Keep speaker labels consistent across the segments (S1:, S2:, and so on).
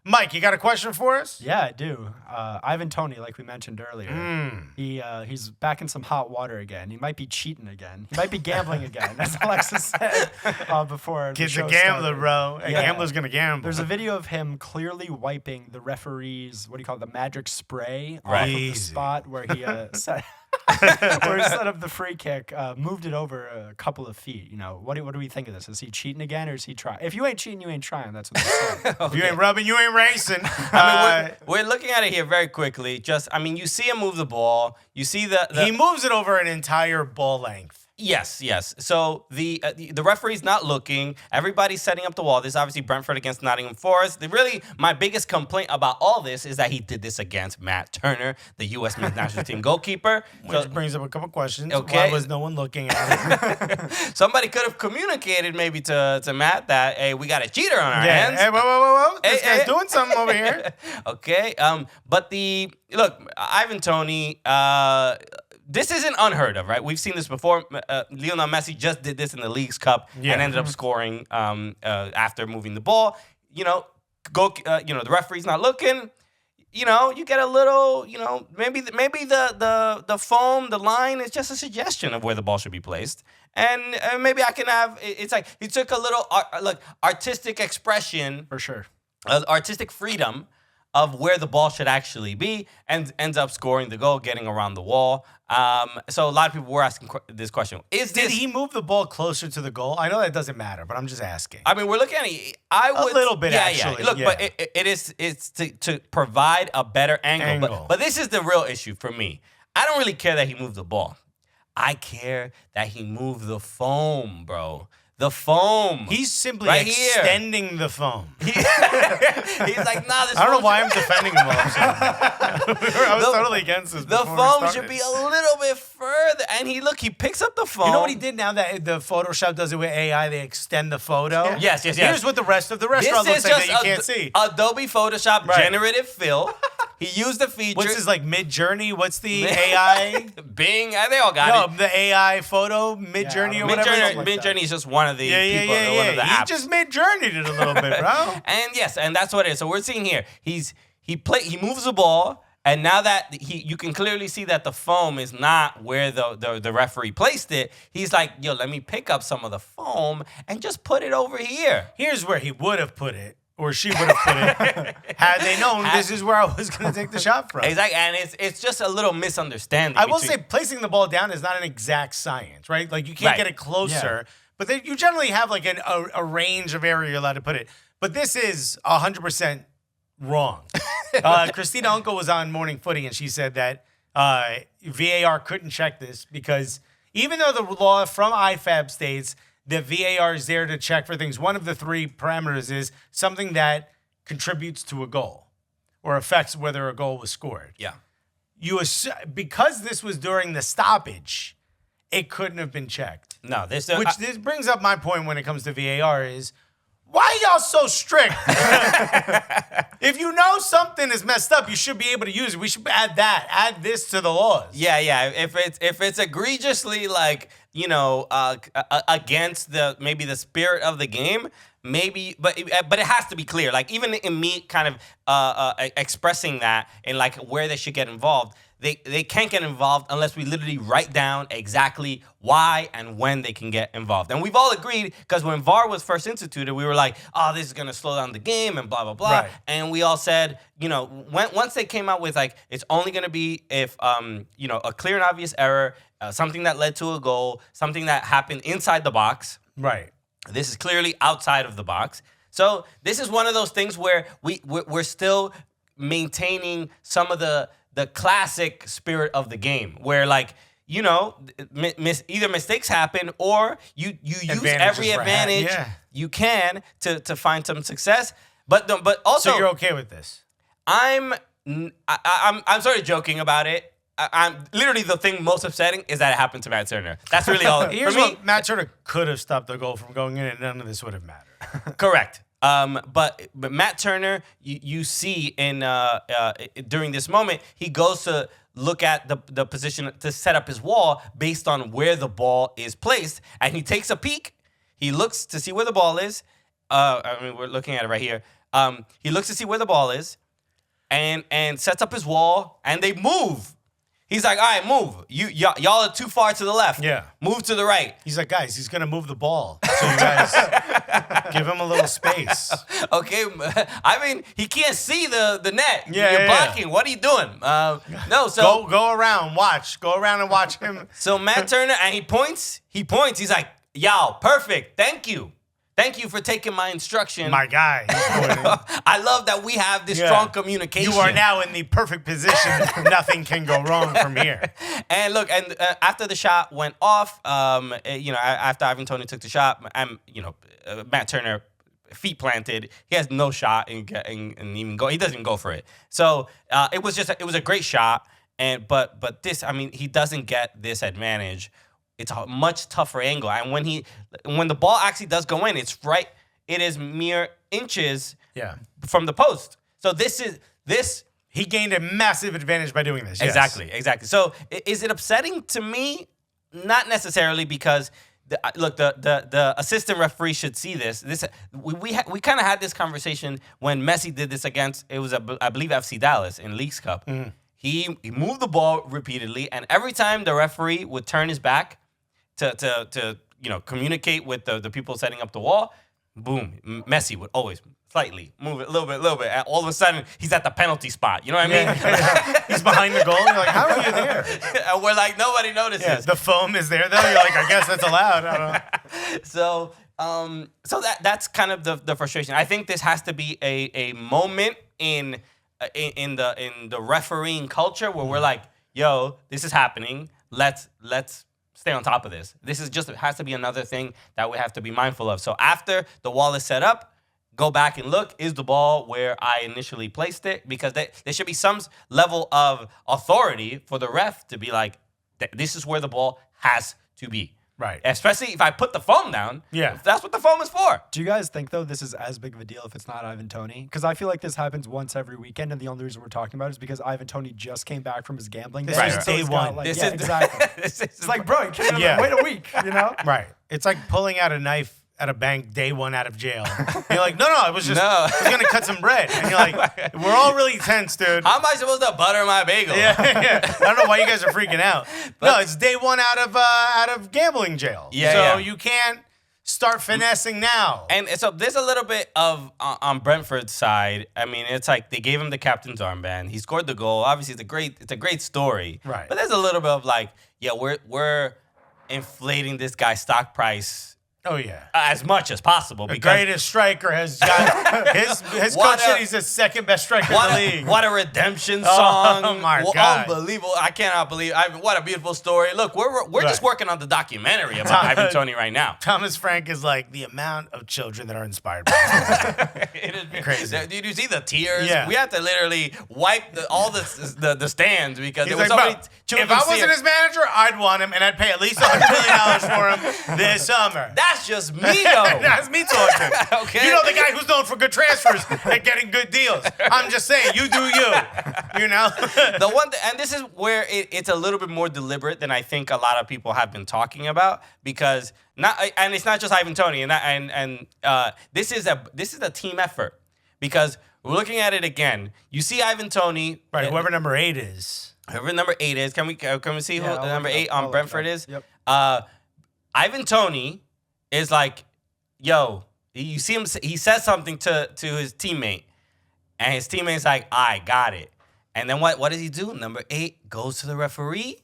S1: Mike, you got a question for us?
S2: Yeah, I do. Ivan Toney, like we mentioned earlier, he's back in some hot water again. He might be cheating again. He might be gambling again, as Alexis said before.
S1: Kid's a gambler, bro. A gambler's going to gamble.
S2: There's a video of him clearly wiping the referee's, what do you call it, the magic spray off
S1: Right.
S2: of the spot where he set where he set up the free kick, moved it over a couple of feet. You know, what do we think of this? Is he cheating again, or is he trying? If you ain't cheating, you ain't trying. That's what they say.
S1: If you ain't rubbing, you ain't racing.
S3: I mean, we're looking at it here very quickly. You see him move the ball. You see
S1: he moves it over an entire ball length.
S3: Yes. So the referee's not looking. Everybody's setting up the wall. This is obviously Brentford against Nottingham Forest. My biggest complaint about all this is that he did this against Matt Turner, the U.S. men's national team goalkeeper.
S1: Which brings up a couple questions.
S3: Okay.
S1: Why was no one looking at it?
S3: Somebody could have communicated maybe to Matt that, hey, we got a cheater on our hands.
S1: Hey, whoa. This guy's doing something over here.
S3: Okay. But look, Ivan Toney, this isn't unheard of, right? We've seen this before. Lionel Messi just did this in the Leagues Cup and ended up scoring after moving the ball. The referee's not looking. You get a little, maybe the foam, the line is just a suggestion of where the ball should be placed. And maybe I can have, it's like he took a little artistic expression.
S2: For sure.
S3: Artistic freedom of where the ball should actually be, and ends up scoring the goal, getting around the wall. So a lot of people were asking this question.
S1: Did he move the ball closer to the goal? I know that doesn't matter, but I'm just asking.
S3: I mean, we're looking at it.
S1: A little bit, actually.
S3: Look, but it's to provide a better angle. But this is the real issue for me. I don't really care that he moved the ball. I care that he moved the foam, bro. The foam.
S1: He's simply
S3: right
S1: extending the foam.
S3: He's like, nah, this
S1: I don't know why I'm defending him all of a sudden. I was totally against this.
S3: The foam should be a little bit further. And he picks up the foam.
S1: You know what he did now that the Photoshop does it with AI? They extend the photo.
S3: Yes.
S1: Here's what the rest of the restaurant looks like that you can't see.
S3: Adobe Photoshop generative fill. He used the feature.
S1: What's his Mid-Journey? What's the AI?
S3: Bing. They all got it.
S1: The AI photo Mid-Journey or whatever.
S3: Mid-Journey is just one of the people. One of the
S1: He
S3: apps.
S1: just Mid-Journeyed it a little bit, bro.
S3: And that's what it is. So we're seeing here. He moves the ball, and now that you can clearly see that the foam is not where the referee placed it. He's like, yo, let me pick up some of the foam and just put it over here.
S1: Here's where he would have put it. Or she would have put it had they known this is where I was going to take the shot from.
S3: Exactly, and it's just a little misunderstanding.
S1: I will say placing the ball down is not an exact science, right? Like you can't get it closer, but you generally have like a range of area you're allowed to put it. But this is 100% wrong. Christina Uncle was on Morning Footy and she said that VAR couldn't check this because even though the law from IFAB states that VAR is there to check for things, one of the three parameters is something that contributes to a goal or affects whether a goal was scored.
S3: Yeah.
S1: Because this was during the stoppage, it couldn't have been checked.
S3: No, this
S1: brings up my point when it comes to VAR is, why y'all so strict? If you know something is messed up, you should be able to use it. We should add this to the laws.
S3: Yeah. If it's egregiously against maybe the spirit of the game, maybe, but it has to be clear. Like even in me kind of expressing that and like where they should get involved. They can't get involved unless we literally write down exactly why and when they can get involved. And we've all agreed, because when VAR was first instituted, we were like, oh, this is going to slow down the game and blah, blah, blah.
S1: Right.
S3: And we all said, once they came out with like, it's only going to be if, a clear and obvious error, something that led to a goal, something that happened inside the box.
S1: Right.
S3: This is clearly outside of the box. So this is one of those things where we're still maintaining some of the classic spirit of the game, where either mistakes happen or you use every advantage you can to find some success. But also,
S1: so you're okay with this?
S3: I'm sort of joking about it. I'm literally, the thing most upsetting is that it happened to Matt Turner. That's really all.
S1: Here's what Matt Turner could have stopped the goal from going in, and none of this would have mattered.
S3: Correct. But Matt Turner, you see during this moment, he goes to look at the position to set up his wall based on where the ball is placed, and he takes a peek. He looks to see where the ball is. We're looking at it right here. He looks to see where the ball is, and sets up his wall, and they move. He's like, all right, move. Y'all are too far to the left.
S1: Yeah.
S3: Move to the right.
S1: He's like, guys, he's going to move the ball. So you guys give him a little space.
S3: Okay. I mean, he can't see the net.
S1: Yeah,
S3: You're
S1: yeah,
S3: blocking. What are you doing? No, so.
S1: Go around. Watch. Go around and watch him.
S3: So Matt Turner, and he points. He's like, y'all, perfect. Thank you. Thank you for taking my instruction.
S1: My guy.
S3: I love that we have this strong communication.
S1: You are now in the perfect position. Nothing can go wrong from here.
S3: And look, and after the shot went off, after Ivan Toney took the shot, Matt Turner feet planted. He has no shot and even go. He doesn't even go for it. So it was a great shot. But this, I mean, he doesn't get this advantage. It's a much tougher angle, and when the ball actually does go in, it is mere inches from the post. So
S1: he gained a massive advantage by doing this.
S3: Exactly. So is it upsetting to me? Not necessarily, because the assistant referee should see this. We kind of had this conversation when Messi did this against, it was I believe FC Dallas in Leagues Cup. Mm. He moved the ball repeatedly, and every time the referee would turn his back to communicate with the people setting up the wall, boom, Messi would always slightly move it a little bit, and all of a sudden he's at the penalty spot. You know what I mean?
S1: Yeah. He's behind the goal. You're like, how are you there?
S3: And we're like, nobody notices.
S1: Yeah, the foam is there though. You're like, I guess that's allowed. I don't know.
S3: So that's kind of the frustration. I think this has to be a moment in the refereeing culture where we're like, yo, this is happening. Let's stay on top of this. It has to be another thing that we have to be mindful of. So after the wall is set up, go back and look, is the ball where I initially placed it? Because there should be some level of authority for the ref to be like, this is where the ball has to be.
S1: Right.
S3: Especially if I put the foam down.
S1: Yeah.
S3: That's what the foam is for.
S2: Do you guys think, though, this is as big of a deal if it's not Ivan Toney? Because I feel like this happens once every weekend, and the only reason we're talking about it is because Ivan Toney just came back from his gambling days.
S1: This is
S2: So
S1: day
S2: he's got,
S1: one.
S2: like,
S3: This
S2: yeah,
S3: is-
S2: exactly. It's like, bro, you can't even wait a week, you know?
S1: Right. It's like pulling out a knife at a bank day one out of jail. You're like, no, I was just,
S3: No.
S1: I was going to cut some bread. And you're like, we're all really tense, dude.
S3: How am I supposed to butter my bagel?
S1: Yeah. I don't know why you guys are freaking out. No, it's day one out of gambling jail.
S3: Yeah,
S1: so
S3: yeah.
S1: you can't start finessing now.
S3: And so there's a little bit of on Brentford's side. I mean, it's like they gave him the captain's armband. He scored the goal. Obviously, it's a great story.
S1: Right.
S3: But there's a little bit of like, yeah, we're inflating this guy's stock price
S1: Oh, yeah.
S3: as much as possible.
S1: The
S3: because
S1: greatest striker has got his
S3: What
S1: coach said
S3: a-
S1: he's the second best striker in the league.
S3: What a redemption song!
S1: Oh, my God.
S3: Unbelievable! I cannot believe. What a beautiful story. Look, we're just
S1: Right.
S3: working on the documentary about Ivan Toney right now.
S1: Thomas Frank is like the amount of children that are inspired by him.
S3: It is
S1: Crazy.
S3: Did you see the tears?
S1: Yeah.
S3: We had to literally wipe all the stands because
S1: He's
S3: there was
S1: like,
S3: so many
S1: bro,
S3: children.
S1: if I
S3: seeing-
S1: wasn't his manager, I'd want him, and I'd pay at least $100 million for him this summer.
S3: That's just me though.
S1: That's me talking.
S3: Okay.
S1: You know the guy who's known for good transfers and getting good deals. I'm just saying, you do you. You know?
S3: The one, and this is where it's a little bit more deliberate than I think a lot of people have been talking about, because it's not just Ivan Toney, and this is a team effort, because we're looking at it again. You see Ivan Toney,
S1: Right, whoever number 8 is.
S3: whoever number 8 is. Can we see who
S2: Yeah, I'll
S3: number
S2: look it
S3: 8
S2: up. I'll
S3: on
S2: look
S3: Brentford
S2: it up.
S3: is?
S2: Yep.
S3: Ivan Toney is like, yo, you see him, he says something to his teammate, and his teammate's like, I got it. And then what does he do? Number 8 goes to the referee,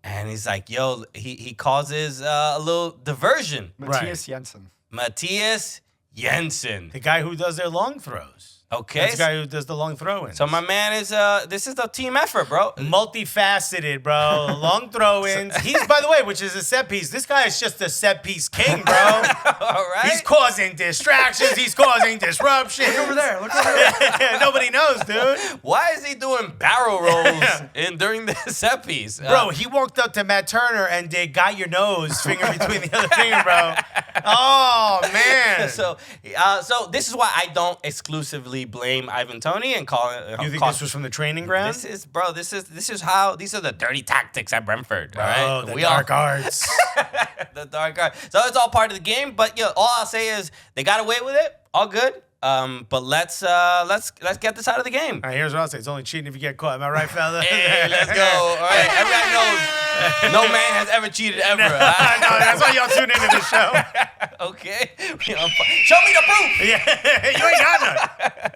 S3: and he's like, yo, he causes a little diversion.
S2: Matthias Jensen.
S3: Matthias Jensen.
S1: The guy who does their long throws.
S3: Okay.
S1: That's the guy who does the long throw-ins.
S3: So my man is, this is the team effort, bro.
S1: Multifaceted, bro. Long throw-ins. He's, by the way, which is a set piece. This guy is just a set piece king, bro.
S3: All right.
S1: He's causing distractions. He's causing disruptions.
S2: Look over there. Look over there.
S1: Nobody knows, dude.
S3: Why is he doing barrel rolls during the set piece?
S1: Bro, he walked up to Matt Turner and did got your nose finger between the other finger, bro. Oh, man.
S3: So this is why I don't exclusively blame Ivan Toney and call it.
S1: You think this was from the training ground?
S3: This is how these are the dirty tactics at Brentford. All
S1: Oh,
S3: right?
S1: the dark arts.
S3: The dark art. So it's all part of the game. But all I'll say is they got away with it. All good. But let's get this out of the game.
S1: All right, here's what I'll say. It's only cheating if you get caught. Am I right, fella?
S3: Hey, let's go. All right, everybody knows no man has ever cheated ever.
S1: No, that's why y'all tune into the show.
S3: Okay. Show me the proof.
S1: Yeah, you ain't got none.